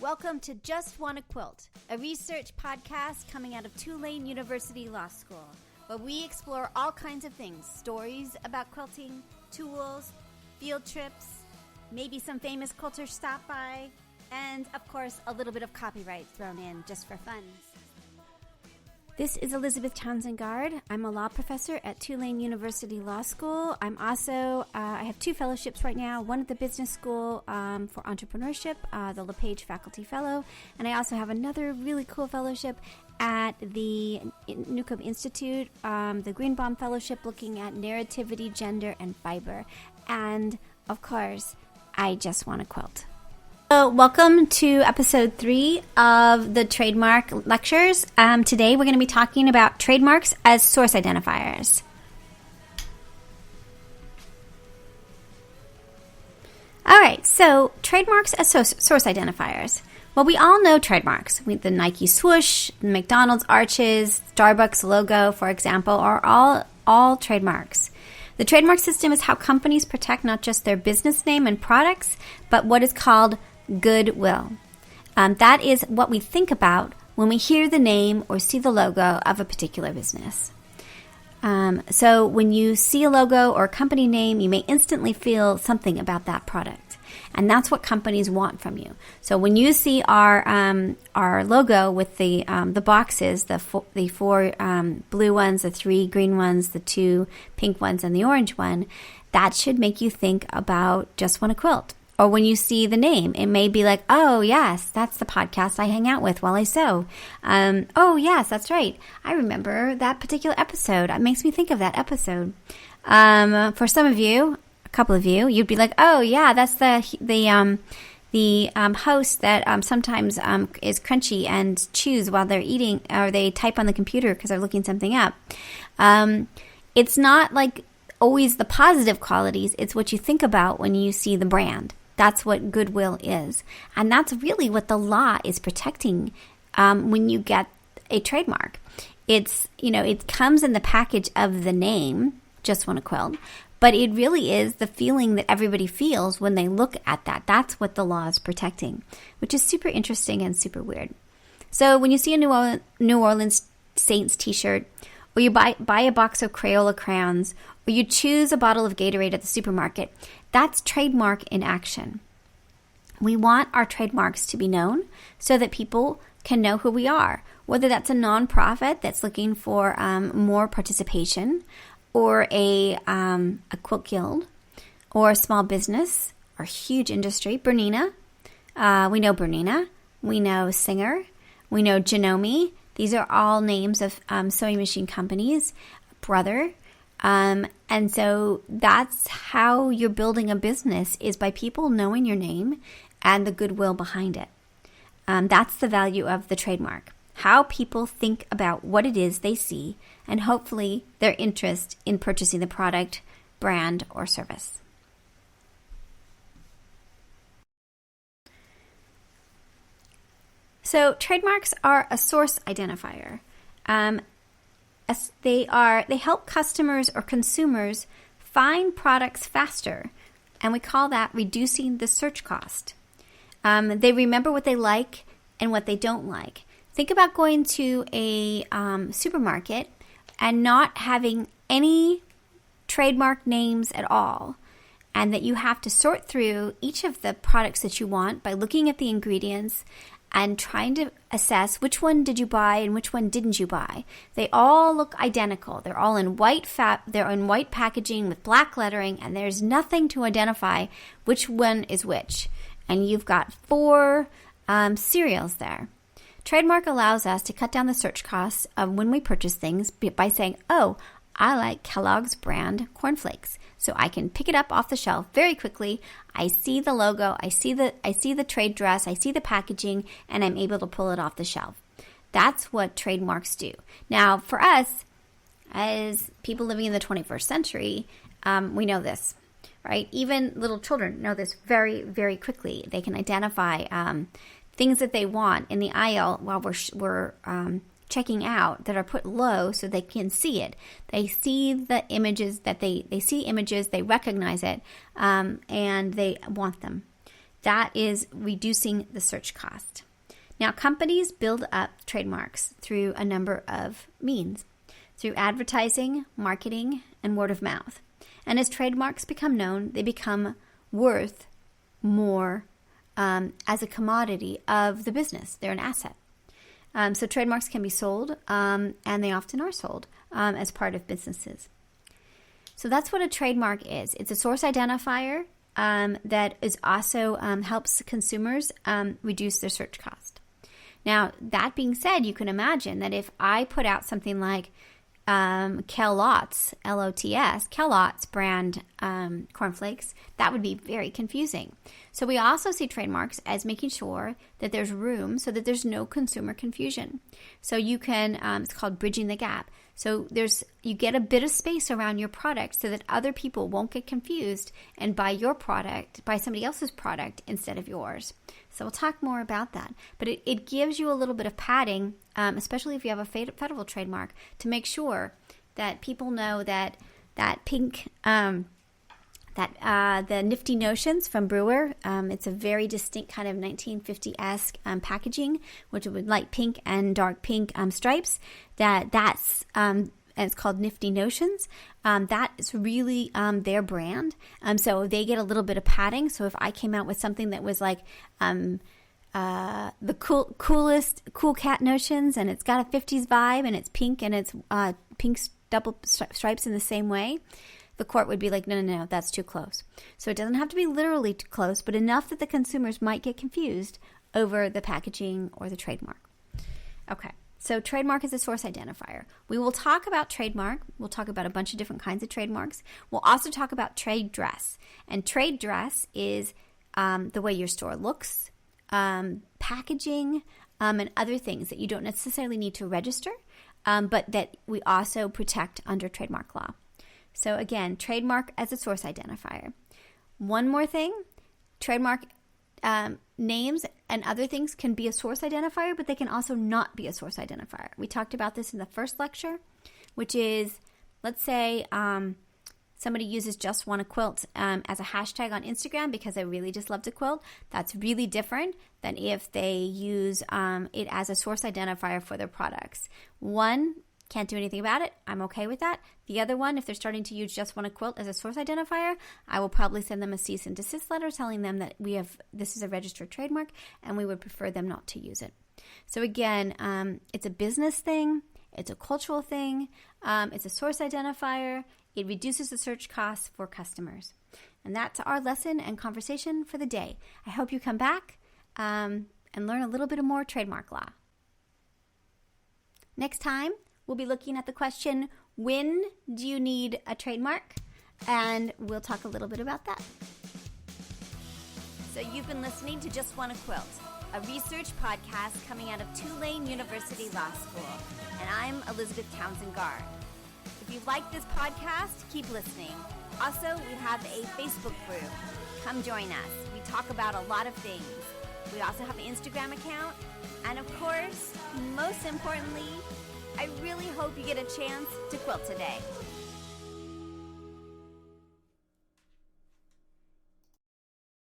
Welcome to Just Wanna Quilt, a research podcast coming out of Tulane University Law School, where we explore all kinds of things, stories about quilting, tools, field trips, maybe some famous quilters stop by, and of course a little bit of copyright thrown in just for fun. This is Elizabeth Townsend-Gard. I'm a law professor at Tulane University Law School. I'm also, I have two fellowships right now, one at the Business School for Entrepreneurship, the LePage Faculty Fellow, and I also have another really cool fellowship at the Newcomb Institute, the Greenbaum Fellowship, looking at narrativity, gender, and fiber. And, of course, I just want to quilt. So welcome to episode 3 of the Trademark lectures. Today we're going to be talking about trademarks as source identifiers. All right, so trademarks as source identifiers. Well, we all know trademarks. The Nike swoosh, the McDonald's arches, Starbucks logo, for example, are all trademarks. The trademark system is how companies protect not just their business name and products, but what is called goodwill. That is what we think about when we hear the name or see the logo of a particular business. So when you see a logo or a company name, you may instantly feel something about that product. And that's what companies want from you. So when you see our logo with the boxes, the four blue ones, the 3 green ones, the 2 pink ones, and the orange one, that should make you think about Just Wanna Quilt. Or when you see the name, it may be like, oh, yes, that's the podcast I hang out with while I sew. Oh, yes, that's right. I remember that particular episode. It makes me think of that episode. For some of you, a couple of you, you'd be like, oh, yeah, that's the host that sometimes is crunchy and chews while they're eating, or they type on the computer because they're looking something up. It's not like always the positive qualities. It's what you think about when you see the brand. That's what goodwill is. And that's really what the law is protecting when you get a trademark. It's, it comes in the package of the name, Just Wanna Quilt, but it really is the feeling that everybody feels when they look at that. That's what the law is protecting, which is super interesting and super weird. So when you see a New Orleans Saints t-shirt, or you buy a box of Crayola crayons, or you choose a bottle of Gatorade at the supermarket, that's trademark in action. We want our trademarks to be known so that people can know who we are, whether that's a nonprofit that's looking for more participation, or a quilt guild, or a small business, or huge industry. Bernina, we know Bernina, we know Singer, we know Janome. These are all names of sewing machine companies. Brother. And so that's how you're building a business, is by people knowing your name and the goodwill behind it. That's the value of the trademark. How people think about what it is they see, and hopefully their interest in purchasing the product, brand, or service. So trademarks are a source identifier. They help customers or consumers find products faster, and we call that reducing the search cost. They remember what they like and what they don't like. Think about going to a supermarket and not having any trademark names at all, and that you have to sort through each of the products that you want by looking at the ingredients and trying to assess which one did you buy and which one didn't you buy. They all look identical. They're all in they're in white packaging with black lettering, and there's nothing to identify which one is which. And you've got 4 cereals there. Trademark allows us to cut down the search costs of when we purchase things by saying, oh, I like Kellogg's brand cornflakes, so I can pick it up off the shelf very quickly. I see the logo, I see the trade dress, I see the packaging, and I'm able to pull it off the shelf. That's what trademarks do. Now, for us, as people living in the 21st century, we know this, right? Even little children know this very, very quickly. They can identify things that they want in the aisle while we're checking out that are put low so they can see it. They see the images they see images, they recognize it, and they want them. That is reducing the search cost. Now, companies build up trademarks through a number of means, through advertising, marketing, and word of mouth. And as trademarks become known, they become worth more as a commodity of the business. They're an asset. So trademarks can be sold, and they often are sold as part of businesses. So that's what a trademark is. It's a source identifier that is also helps consumers reduce their search cost. Now, that being said, you can imagine that if I put out something like Kellogg's, L-O-T-S, Kellogg's brand cornflakes, that would be very confusing. So we also see trademarks as making sure that there's room so that there's no consumer confusion. So you can, it's called bridging the gap. So you get a bit of space around your product so that other people won't get confused and buy your product, buy somebody else's product instead of yours. So we'll talk more about that. But it gives you a little bit of padding, especially if you have a federal trademark, to make sure that people know that pink, the Nifty Notions from Brewer, it's a very distinct kind of 1950-esque packaging, which would light pink and dark pink stripes. That's and it's called Nifty Notions. That is really their brand. So they get a little bit of padding. So if I came out with something that was like the cool cat notions, and it's got a 50s vibe, and it's pink, and it's pink double stripes in the same way, the court would be like, no, that's too close. So it doesn't have to be literally too close, but enough that the consumers might get confused over the packaging or the trademark. Okay. So trademark is a source identifier. We will talk about trademark. We'll talk about a bunch of different kinds of trademarks. We'll also talk about trade dress. And trade dress is the way your store looks, packaging, and other things that you don't necessarily need to register, but that we also protect under trademark law. So again, trademark as a source identifier. One more thing, trademark names and other things can be a source identifier, but they can also not be a source identifier. We talked about this in the first lecture, which is, let's say somebody uses just want to quilt as a hashtag on Instagram because they really just love to quilt. That's really different than if they use it as a source identifier for their products. One, can't do anything about it. I'm okay with that. The other one, if they're starting to use just want to quilt as a source identifier, I will probably send them a cease and desist letter telling them that this is a registered trademark and we would prefer them not to use it. So again, it's a business thing. It's a cultural thing. It's a source identifier. It reduces the search costs for customers. And that's our lesson and conversation for the day. I hope you come back and learn a little bit more trademark law. Next time, we'll be looking at the question, when do you need a trademark? And we'll talk a little bit about that. So you've been listening to Just Wanna Quilt, a research podcast coming out of Tulane University Law School. And I'm Elizabeth Townsend Gard. If you like this podcast, keep listening. Also, we have a Facebook group. Come join us. We talk about a lot of things. We also have an Instagram account. And of course, most importantly, I really hope you get a chance to quilt today.